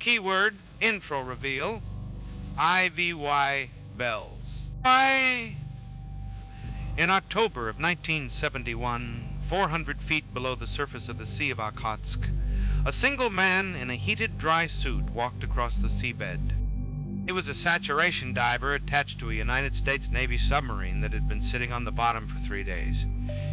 Keyword, intro reveal, IVY bells. Why? In October of 1971, 400 feet below the surface of the Sea of Okhotsk, a single man in a heated, dry suit walked across the seabed. He was a saturation diver attached to a United States Navy submarine that had been sitting on the bottom for 3 days.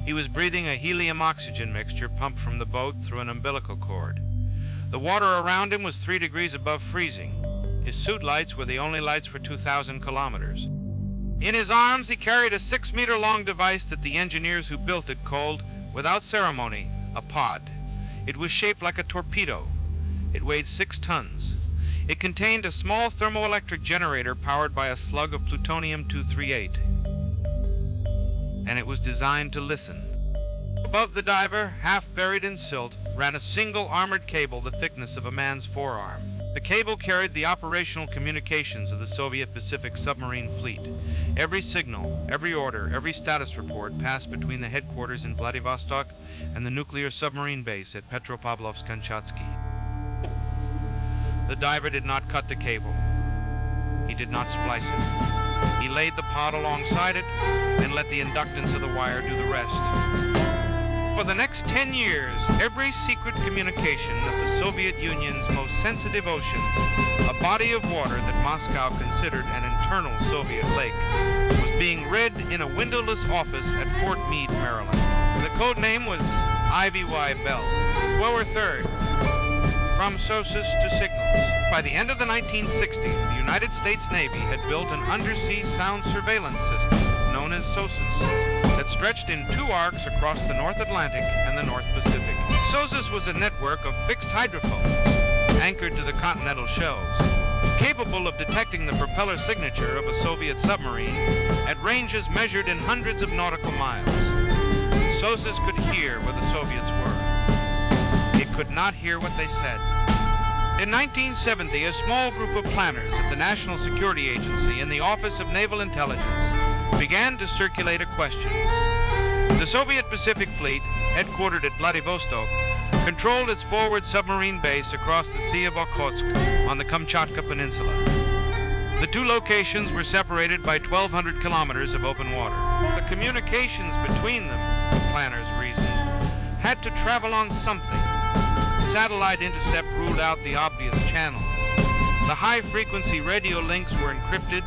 He was breathing a helium-oxygen mixture pumped from the boat through an umbilical cord. The water around him was 3 degrees above freezing. His suit lights were the only lights for 2,000 kilometers. In his arms, he carried a 6-meter-long device that the engineers who built it called, without ceremony, a pod. It was shaped like a torpedo. It weighed 6 tons. It contained a small thermoelectric generator powered by a slug of plutonium-238. And it was designed to listen. Above the diver, half buried in silt, ran a single armored cable the thickness of a man's forearm. The cable carried the operational communications of the Soviet Pacific submarine fleet. Every signal, every order, every status report passed between the headquarters in Vladivostok and the nuclear submarine base at Petropavlovsk-Kamchatsky. The diver did not cut the cable. He did not splice it. He laid the pod alongside it and let the inductance of the wire do the rest. For the next 10 years, every secret communication of the Soviet Union's most sensitive ocean, a body of water that Moscow considered an internal Soviet lake, was being read in a windowless office at Fort Meade, Maryland. The code name was IVY bells. Lower third, from SOSUS to signals. By the end of the 1960s, the United States Navy had built an undersea sound surveillance system known as SOSUS that stretched in 2 arcs across the North Atlantic and the North Pacific. SOSUS was a network of fixed hydrophones anchored to the continental shelves, capable of detecting the propeller signature of a Soviet submarine at ranges measured in hundreds of nautical miles. SOSUS could hear where the Soviets were. It could not hear what they said. In 1970, a small group of planners at the National Security Agency in the Office of Naval Intelligence began to circulate a question. The Soviet Pacific Fleet, headquartered at Vladivostok, controlled its forward submarine base across the Sea of Okhotsk on the Kamchatka Peninsula. The 2 locations were separated by 1,200 kilometers of open water. The communications between them, the planners reasoned, had to travel on something. Satellite intercept ruled out the obvious channels. The high-frequency radio links were encrypted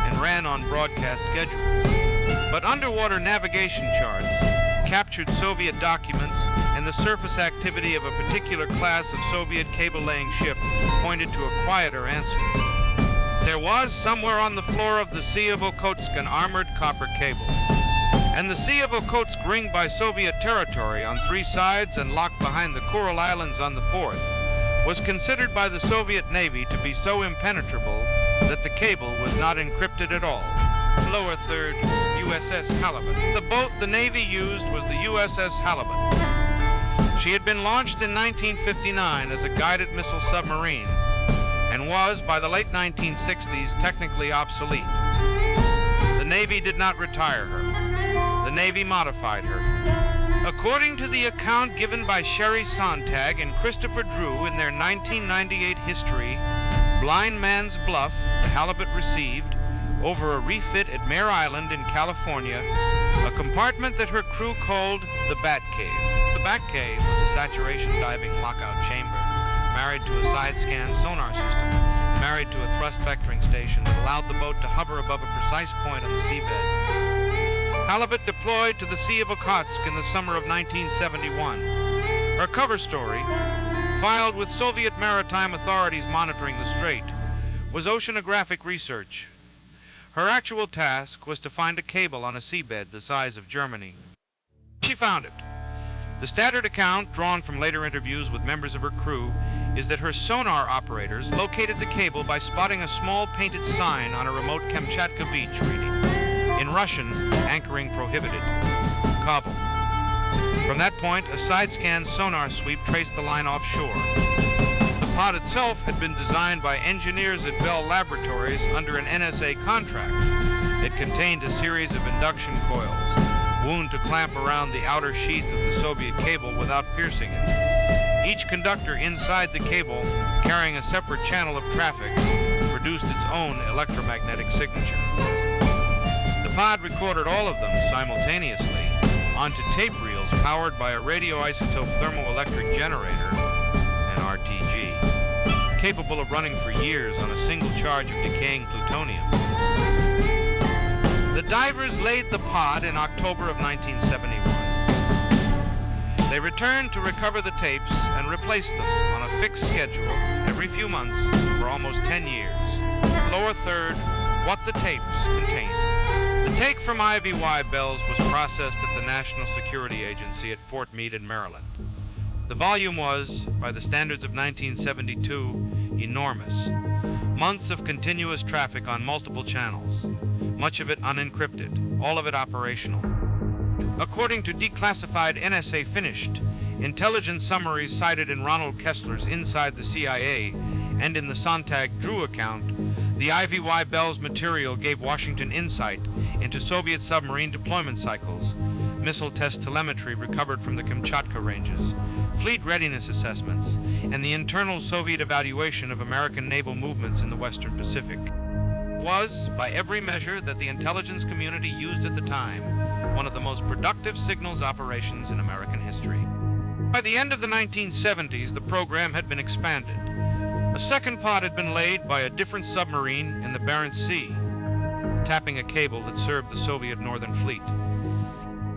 and ran on broadcast schedules. But underwater navigation charts, captured Soviet documents, and the surface activity of a particular class of Soviet cable-laying ship pointed to a quieter answer. There was somewhere on the floor of the Sea of Okhotsk an armored copper cable. And the Sea of Okhotsk, ringed by Soviet territory on 3 sides and locked behind the Kuril Islands on the 4th, was considered by the Soviet Navy to be so impenetrable that the cable was not encrypted at all. Lower third, USS Halibut. The boat the Navy used was the USS Halibut. She had been launched in 1959 as a guided missile submarine and was, by the late 1960s, technically obsolete. The Navy did not retire her. The Navy modified her. According to the account given by Sherry Sontag and Christopher Drew in their 1998 history, Blind Man's Bluff, the Halibut received, over a refit at Mare Island in California, a compartment that her crew called the Bat Cave. The Bat Cave was a saturation diving lockout chamber, married to a side-scan sonar system, married to a thrust vectoring station that allowed the boat to hover above a precise point on the seabed. Halibut deployed to the Sea of Okhotsk in the summer of 1971. Her cover story, filed with Soviet maritime authorities monitoring the strait, was oceanographic research. Her actual task was to find a cable on a seabed the size of Germany. She found it. The standard account, drawn from later interviews with members of her crew, is that her sonar operators located the cable by spotting a small painted sign on a remote Kamchatka beach reading, in Russian, anchoring prohibited, Kabul. From that point, a side-scan sonar sweep traced the line offshore. The pod itself had been designed by engineers at Bell Laboratories under an NSA contract. It contained a series of induction coils, wound to clamp around the outer sheath of the Soviet cable without piercing it. Each conductor inside the cable, carrying a separate channel of traffic, produced its own electromagnetic signature. The pod recorded all of them simultaneously onto tape reels powered by a radioisotope thermoelectric generator, an RTG, capable of running for years on a single charge of decaying plutonium. The divers laid the pod in October of 1971. They returned to recover the tapes and replaced them on a fixed schedule every few months for almost 10 years. Lower third, what the tapes contained. The take from IVY Bells was processed at the National Security Agency at Fort Meade in Maryland. The volume was, by the standards of 1972, enormous. Months of continuous traffic on multiple channels, much of it unencrypted, all of it operational. According to Declassified NSA Finished, intelligence summaries cited in Ronald Kessler's Inside the CIA and in the Sontag Drew account, the IVY Bells material gave Washington insight into Soviet submarine deployment cycles, missile test telemetry recovered from the Kamchatka ranges, fleet readiness assessments, and the internal Soviet evaluation of American naval movements in the Western Pacific. It was, by every measure that the intelligence community used at the time, one of the most productive signals operations in American history. By the end of the 1970s, the program had been expanded. A second pod had been laid by a different submarine in the Barents Sea, tapping a cable that served the Soviet Northern Fleet.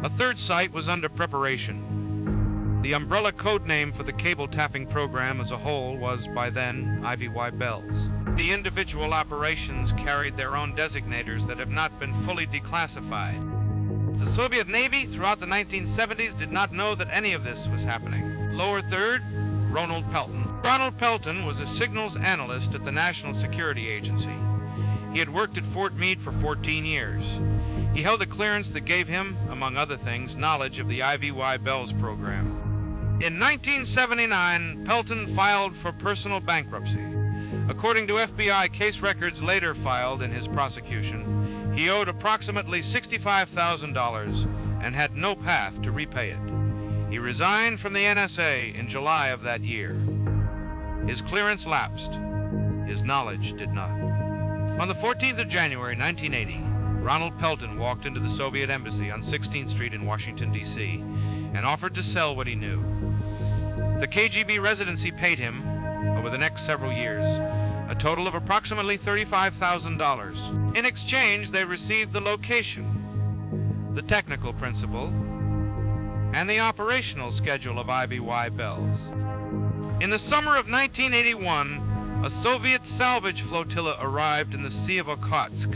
A third site was under preparation. The umbrella code name for the cable tapping program as a whole was, by then, IVY Bells. The individual operations carried their own designators that have not been fully declassified. The Soviet Navy throughout the 1970s did not know that any of this was happening. Lower third, Ronald Pelton. Ronald Pelton was a signals analyst at the National Security Agency. He had worked at Fort Meade for 14 years. He held a clearance that gave him, among other things, knowledge of the IVY Bells program. In 1979, Pelton filed for personal bankruptcy. According to FBI case records later filed in his prosecution, he owed approximately $65,000 and had no path to repay it. He resigned from the NSA in July of that year. His clearance lapsed. His knowledge did not. On the 14th of January, 1980, Ronald Pelton walked into the Soviet embassy on 16th Street in Washington, D.C., and offered to sell what he knew. The KGB residency paid him, over the next several years, a total of approximately $35,000. In exchange, they received the location, the technical principle, and the operational schedule of IVY Bells. In the summer of 1981, a Soviet salvage flotilla arrived in the Sea of Okhotsk.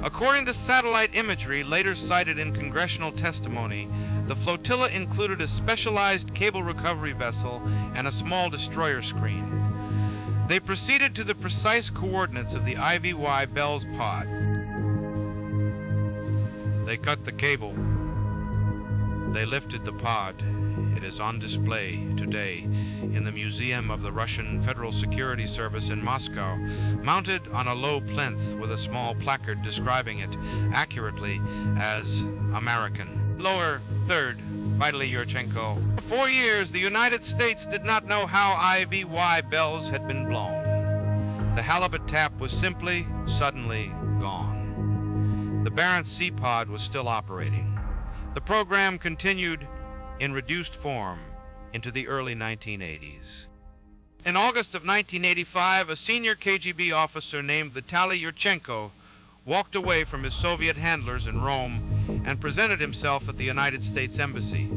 According to satellite imagery later cited in congressional testimony, the flotilla included a specialized cable recovery vessel and a small destroyer screen. They proceeded to the precise coordinates of the IVY Bells pod. They cut the cable. They lifted the pod. It is on display today in the Museum of the Russian Federal Security Service in Moscow, mounted on a low plinth with a small placard describing it accurately as American. Lower third, Vitally Yurchenko. For 4 years, the United States did not know how IVY Bells had been blown. The halibut tap was simply, suddenly gone. The Barents Sea pod was still operating. The program continued in reduced form into the early 1980s. In August of 1985, a senior KGB officer named Vitaly Yurchenko walked away from his Soviet handlers in Rome and presented himself at the United States Embassy.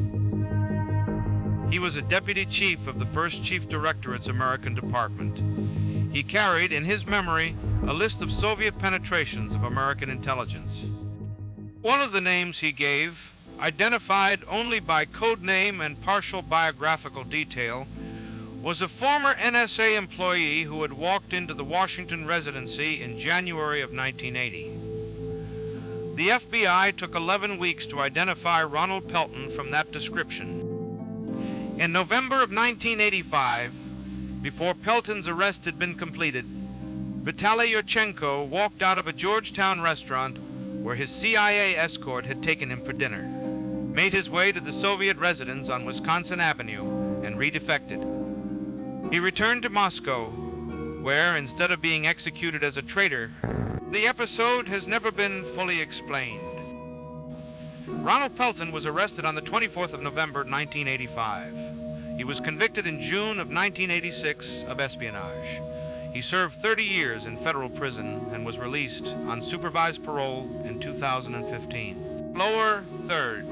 He was a deputy chief of the first chief directorate's American department. He carried, in his memory, a list of Soviet penetrations of American intelligence. One of the names he gave, identified only by code name and partial biographical detail, was a former NSA employee who had walked into the Washington residency in January of 1980. The FBI took 11 weeks to identify Ronald Pelton from that description. In November of 1985, before Pelton's arrest had been completed, Vitaly Yurchenko walked out of a Georgetown restaurant where his CIA escort had taken him for dinner, made his way to the Soviet residence on Wisconsin Avenue, and redefected. He returned to Moscow, where, instead of being executed as a traitor, the episode has never been fully explained. Ronald Pelton was arrested on the 24th of November, 1985. He was convicted in June of 1986 of espionage. He served 30 years in federal prison and was released on supervised parole in 2015. Lower third,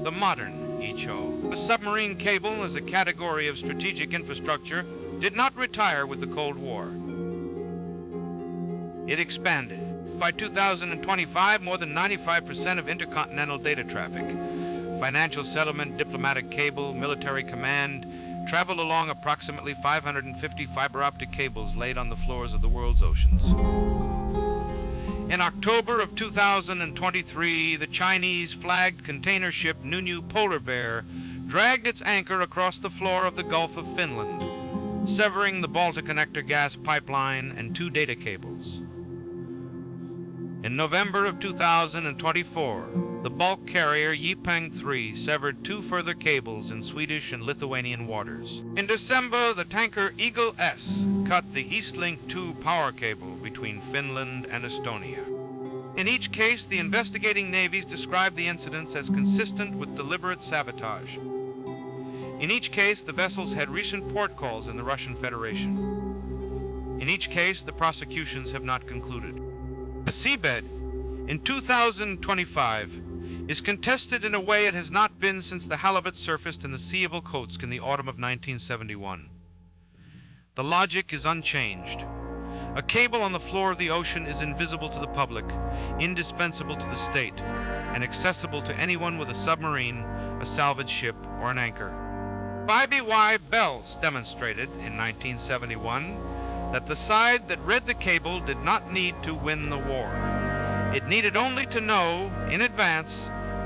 the modern ECHO. The submarine cable as a category of strategic infrastructure did not retire with the Cold War. It expanded. By 2025, more than 95% of intercontinental data traffic, financial settlement, diplomatic cable, military command, traveled along approximately 550 fiber optic cables laid on the floors of the world's oceans. In October of 2023, the Chinese-flagged container ship Newnew Polar Bear dragged its anchor across the floor of the Gulf of Finland, severing the Baltic connector gas pipeline and 2 data cables. In November of 2024, the bulk carrier Peng 3 severed 2 further cables in Swedish and Lithuanian waters. In December, the tanker Eagle S cut the Eastlink 2 power cable between Finland and Estonia. In each case, the investigating navies described the incidents as consistent with deliberate sabotage. In each case, the vessels had recent port calls in the Russian Federation. In each case, the prosecutions have not concluded. The Seabed, in 2025, is contested in a way it has not been since the halibut surfaced in the Sea of Okhotsk in the autumn of 1971. The logic is unchanged. A cable on the floor of the ocean is invisible to the public, indispensable to the state, and accessible to anyone with a submarine, a salvage ship, or an anchor. IBY Bells demonstrated in 1971 that the side that read the cable did not need to win the war. It needed only to know, in advance,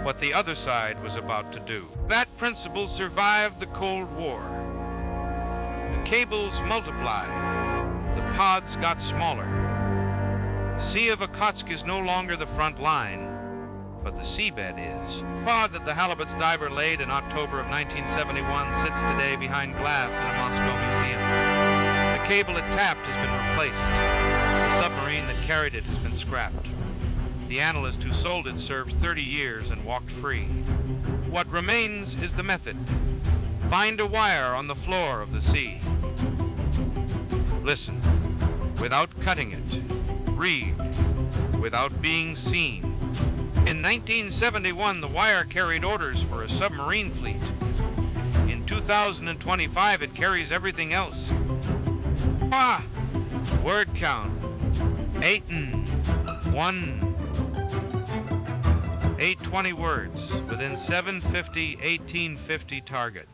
what the other side was about to do. That principle survived the Cold War. The cables multiplied. The pods got smaller. The Sea of Okhotsk is no longer the front line, but the seabed is. The pod that the halibut's diver laid in October of 1971 sits today behind glass in a Moscow museum. The cable it tapped has been replaced. The submarine that carried it has been scrapped. The analyst who sold it served 30 years and walked free. What remains is the method. Find a wire on the floor of the sea. Listen, without cutting it. Read, without being seen. In 1971, the wire carried orders for a submarine fleet. In 2025, it carries everything else. Word count. 820 words within 750, 1850 target.